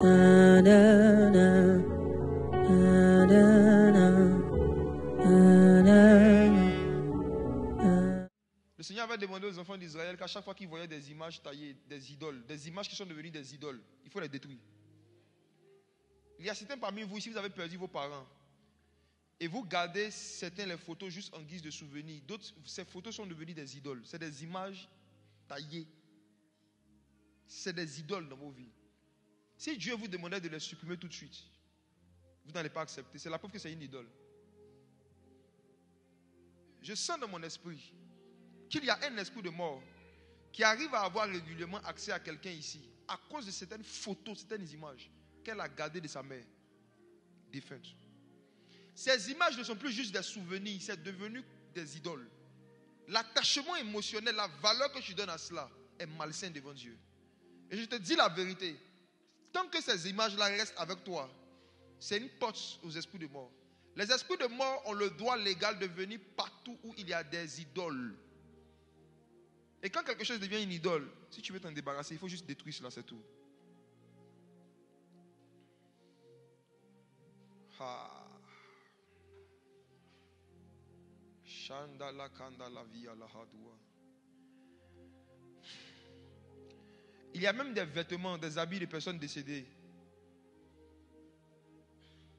Le Seigneur avait demandé aux enfants d'Israël qu'à chaque fois qu'ils voyaient des images taillées, des idoles, des images qui sont devenues des idoles, il faut les détruire. Il y a certains parmi vous, ici vous avez perdu vos parents, et vous gardez certaines les photos juste en guise de souvenir. D'autres, ces photos sont devenues des idoles. C'est des images taillées. C'est des idoles dans vos vies. Si Dieu vous demandait de les supprimer tout de suite, vous n'allez pas accepter. C'est la preuve que c'est une idole. Je sens dans mon esprit qu'il y a un esprit de mort qui arrive à avoir régulièrement accès à quelqu'un ici à cause de certaines photos, certaines images qu'elle a gardées de sa mère défunte. Ces images ne sont plus juste des souvenirs, c'est devenu des idoles. L'attachement émotionnel, la valeur que tu donnes à cela est malsain devant Dieu. Et je te dis la vérité, tant que ces images-là restent avec toi, c'est une porte aux esprits de mort. Les esprits de mort ont le droit légal de venir partout où il y a des idoles. Et quand quelque chose devient une idole, si tu veux t'en débarrasser, il faut juste détruire cela, c'est tout. Il y a même des vêtements, des habits de personnes décédées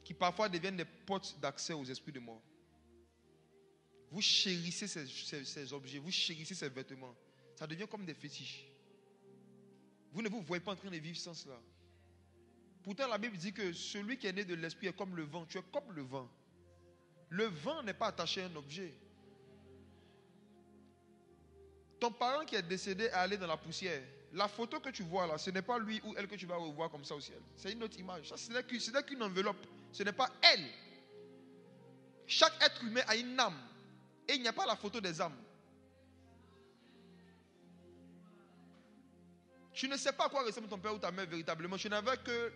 qui parfois deviennent des portes d'accès aux esprits de mort. Vous chérissez ces objets, vous chérissez ces vêtements. Ça devient comme des fétiches. Vous ne vous voyez pas en train de vivre sans cela. Pourtant, la Bible dit que celui qui est né de l'esprit est comme le vent. Tu es comme le vent. Le vent n'est pas attaché à un objet. Ton parent qui est décédé est allé dans la poussière. La photo que tu vois là, ce n'est pas lui ou elle que tu vas revoir comme ça au ciel. C'est une autre image. Ça, ce n'est qu'une enveloppe. Ce n'est pas elle. Chaque être humain a une âme. Et il n'y a pas la photo des âmes. Tu ne sais pas à quoi ressemble ton père ou ta mère véritablement. Tu n'avais que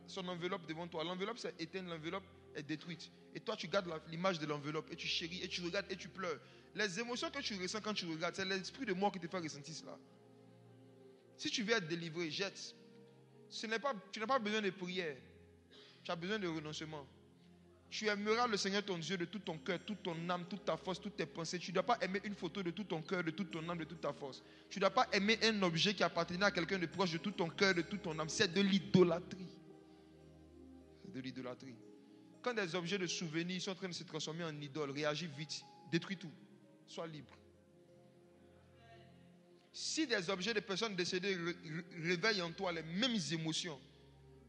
son enveloppe devant toi. L'enveloppe s'est éteinte, l'enveloppe est détruite. Et toi, tu gardes l'image de l'enveloppe et tu chéris, et tu regardes et tu pleures. Les émotions que tu ressens quand tu regardes, c'est l'esprit de mort qui te fait ressentir cela. Si tu veux être délivré, jette. Tu n'as pas besoin de prière. Tu as besoin de renoncement. Tu aimeras le Seigneur ton Dieu de tout ton cœur, toute ton âme, toute ta force, toutes tes pensées. Tu ne dois pas aimer une photo de tout ton cœur, de toute ton âme, de toute ta force. Tu ne dois pas aimer un objet qui appartenait à quelqu'un de proche de tout ton cœur, de toute ton âme. C'est de l'idolâtrie. C'est de l'idolâtrie. Quand des objets de souvenirs sont en train de se transformer en idoles, réagis vite. Détruis tout. Sois libre. Si des objets de personnes décédées réveillent en toi les mêmes émotions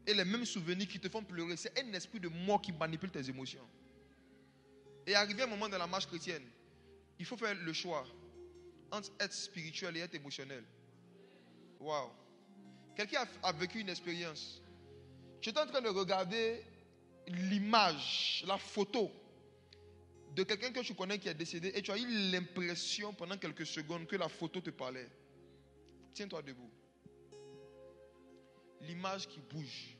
et les mêmes souvenirs qui te font pleurer, c'est un esprit de mort qui manipule tes émotions. Et arrivé un moment dans la marche chrétienne, il faut faire le choix entre être spirituel et être émotionnel. Waouh! Quelqu'un a vécu une expérience. J'étais en train de regarder l'image, la photo de quelqu'un que tu connais qui est décédé et tu as eu l'impression pendant quelques secondes que la photo te parlait. Tiens-toi debout. L'image qui bouge.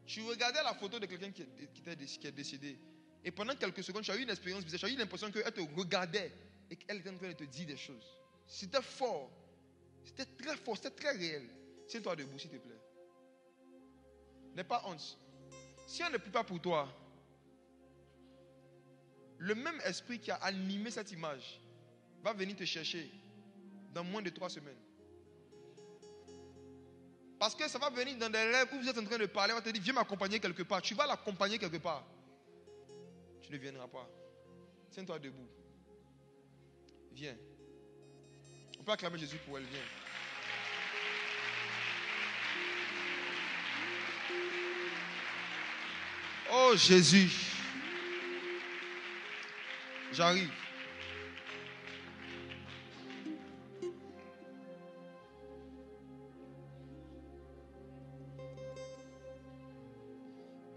Tu regardais la photo de quelqu'un qui est décédé et pendant quelques secondes tu as eu une expérience bizarre. Tu as eu l'impression qu'elle te regardait et qu'elle était en train de te dire des choses. C'était fort. C'était très fort, c'était très réel. Tiens-toi debout s'il te plaît. N'aie pas honte. Si on ne prie pas pour toi, le même esprit qui a animé cette image va venir te chercher dans moins de 3 semaines. Parce que ça va venir dans des rêves où vous êtes en train de parler, on va te dire, viens m'accompagner quelque part. Tu vas l'accompagner quelque part. Tu ne viendras pas. Tiens-toi debout. Viens. On peut acclamer Jésus pour elle, viens. Oh Jésus. J'arrive.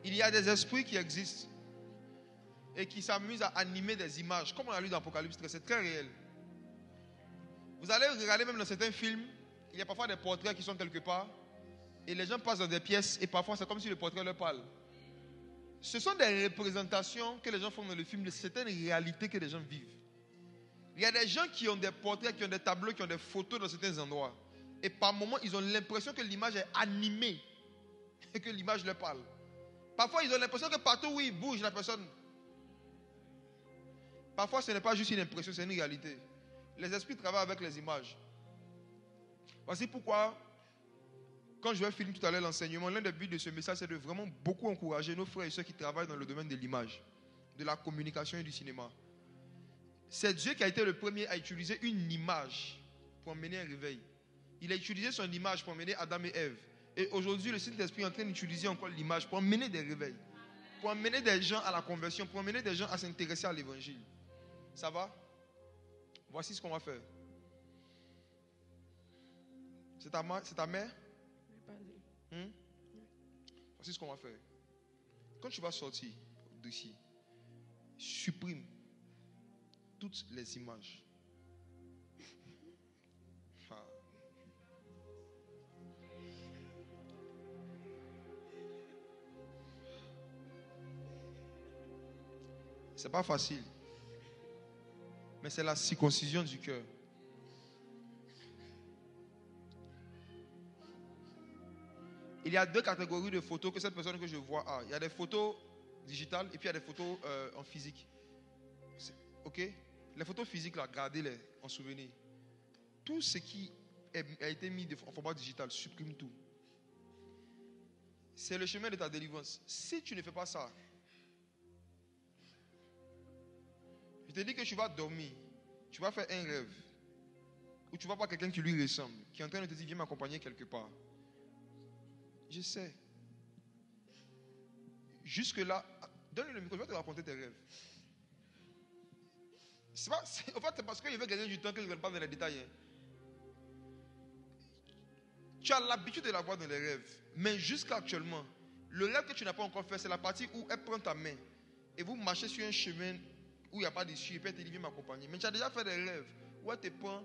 Il y a des esprits qui existent et qui s'amusent à animer des images. Comme on a lu dans Apocalypse 13, c'est très réel. Vous allez regarder même dans certains films, il y a parfois des portraits qui sont quelque part et les gens passent dans des pièces et parfois c'est comme si le portrait leur parle. Ce sont des représentations que les gens font dans le film de certaines réalités que les gens vivent. Il y a des gens qui ont des portraits, qui ont des tableaux, qui ont des photos dans certains endroits. Et par moments, ils ont l'impression que l'image est animée. et que l'image leur parle. Parfois, ils ont l'impression que partout où ils bougent, la personne... Parfois, ce n'est pas juste une impression, c'est une réalité. Les esprits travaillent avec les images. Voici pourquoi, quand je vais finir tout à l'heure l'enseignement, l'un des buts de ce message, c'est de vraiment beaucoup encourager nos frères et ceux qui travaillent dans le domaine de l'image, de la communication et du cinéma. C'est Dieu qui a été le premier à utiliser une image pour mener un réveil. Il a utilisé son image pour mener Adam et Ève. Et aujourd'hui, le Saint-Esprit est en train d'utiliser encore l'image pour mener des réveils, pour amener des gens à la conversion, pour amener des gens à s'intéresser à l'évangile. Ça va? Voici ce qu'on va faire. C'est ta mère? Voici ce qu'on va faire. Quand tu vas sortir d'ici, supprime toutes les images. C'est pas facile. Mais c'est la circoncision du cœur. Il y a deux catégories de photos que cette personne que je vois a. Il y a des photos digitales et puis il y a des photos en physique. Ok? Les photos physiques, là, gardez-les en souvenir. Tout ce qui a été mis en format digital, supprime tout. C'est le chemin de ta délivrance. Si tu ne fais pas ça, je te dis que tu vas dormir, tu vas faire un rêve, ou tu vas voir quelqu'un qui lui ressemble, qui est en train de te dire, viens m'accompagner quelque part. Je sais. Jusque-là, donne-lui le micro, je vais te raconter tes rêves. En fait, c'est parce qu'il veut gagner du temps qu'il ne veut pas dans les détails. Tu as l'habitude de la voir dans les rêves, mais jusqu'à actuellement, le rêve que tu n'as pas encore fait, c'est la partie où elle prend ta main et vous marchez sur un chemin où il n'y a pas d'issue, et puis elle te dit, viens m'accompagner. Mais tu as déjà fait des rêves où elle te prend,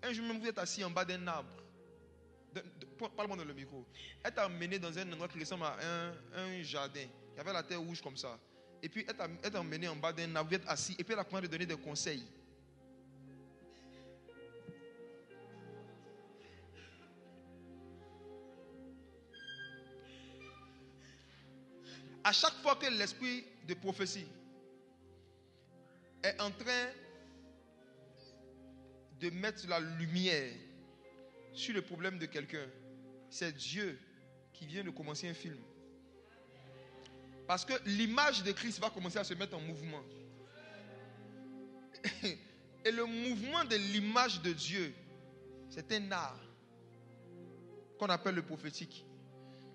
un jour même vous êtes assis en bas d'un arbre. Parle-moi dans le micro. Elle t'a emmené dans un endroit qui ressemble à un jardin. Il y avait la terre rouge comme ça. Et puis elle t'a emmené en bas d'un arbre, vous êtes assis, et puis elle a commencé de donner des conseils. À chaque fois que l'esprit de prophétie est en train de mettre la lumière sur le problème de quelqu'un, c'est Dieu qui vient de commencer un film. Parce que l'image de Christ va commencer à se mettre en mouvement. Et le mouvement de l'image de Dieu, c'est un art qu'on appelle le prophétique.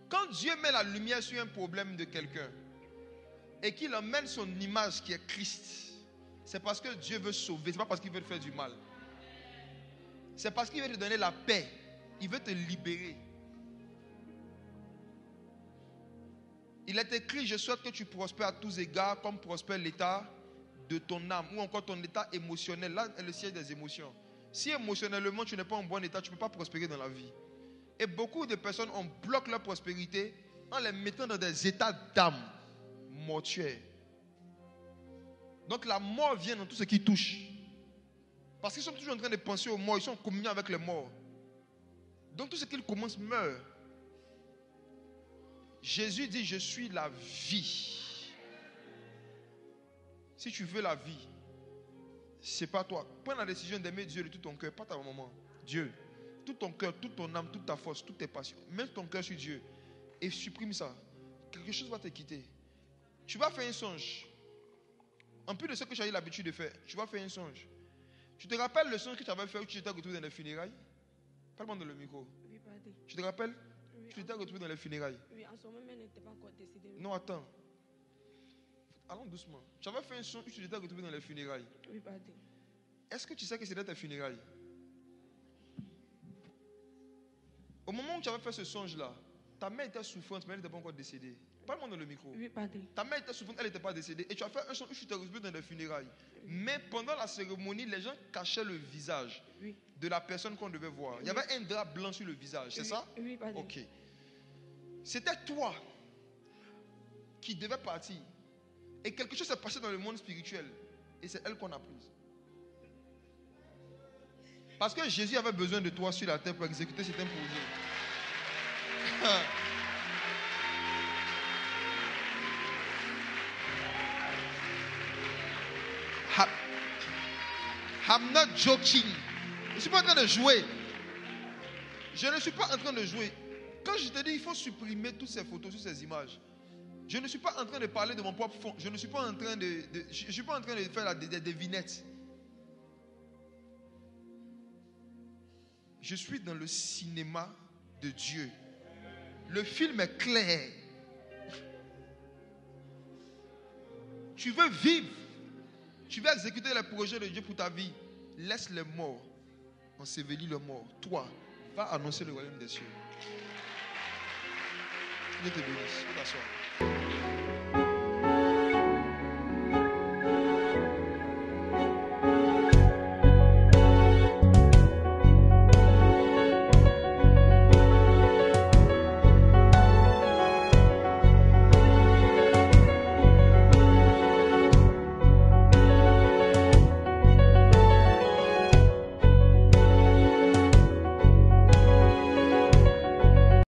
Quand Dieu met la lumière sur un problème de quelqu'un et qu'il emmène son image qui est Christ, c'est parce que Dieu veut sauver, ce n'est pas parce qu'il veut te faire du mal. C'est parce qu'il veut te donner la paix. Il veut te libérer. Il est écrit, je souhaite que tu prospères à tous égards comme prospère l'état de ton âme ou encore ton état émotionnel. Là est le siège des émotions. Si émotionnellement tu n'es pas en bon état, tu ne peux pas prospérer dans la vie. Et beaucoup de personnes, on bloque leur prospérité en les mettant dans des états d'âme mortuaires. Donc la mort vient dans tout ce qui touche. Parce qu'ils sont toujours en train de penser aux morts, ils sont en communion avec les morts. Donc tout ce qu'ils commencent meurt. Jésus dit, je suis la vie. Si tu veux la vie, c'est pas toi. Prends la décision d'aimer Dieu de tout ton cœur, pas ta maman. Dieu. Tout ton cœur, toute ton âme, toute ta force, toutes tes passions. Mets ton cœur sur Dieu et supprime ça. Quelque chose va te quitter. Tu vas faire un songe. En plus de ce que tu as eu l'habitude de faire, tu vas faire un songe. Tu te rappelles le songe que tu avais fait où tu t'étais retrouvé dans les funérailles? Parle-moi dans le micro. Oui, pardon. Tu te rappelles? Oui, tu t'étais retrouvé dans les funérailles. Oui, en ce moment, elle n'était pas encore décidée. Non, attends. Allons doucement. Tu avais fait un songe où tu t'étais retrouvé dans les funérailles. Oui, pardon. Est-ce que tu sais que c'était tes funérailles? Au moment où tu avais fait ce songe-là, ta mère était souffrante, mais elle n'était pas encore décédée. Parle-moi dans le micro. Oui, pardon. Ta mère était souffrante, elle n'était pas décédée. Et tu as fait un songe où tu t'es retrouvé dans les funérailles. Mais pendant la cérémonie, les gens cachaient le visage de la personne qu'on devait voir. Il y avait un drap blanc sur le visage, c'est ça? Oui, pardon. Ok. C'était toi qui devais partir. Et quelque chose s'est passé dans le monde spirituel. Et c'est elle qu'on a prise. Parce que Jésus avait besoin de toi sur la terre pour exécuter certains projets. I'm not joking. Je ne suis pas en train de jouer. Je ne suis pas en train de jouer. Quand je te dis il faut supprimer toutes ces photos, toutes ces images, je ne suis pas en train de parler de mon propre fond. Je ne suis pas en train je suis pas en train de faire des devinettes. Je suis dans le cinéma de Dieu. Le film est clair. Tu veux vivre. Tu veux exécuter les projets de Dieu pour ta vie. Laisse les morts. Ensevelis les morts. Toi, va annoncer le royaume des cieux. Dieu te bénisse. Tu peux t'asseoir.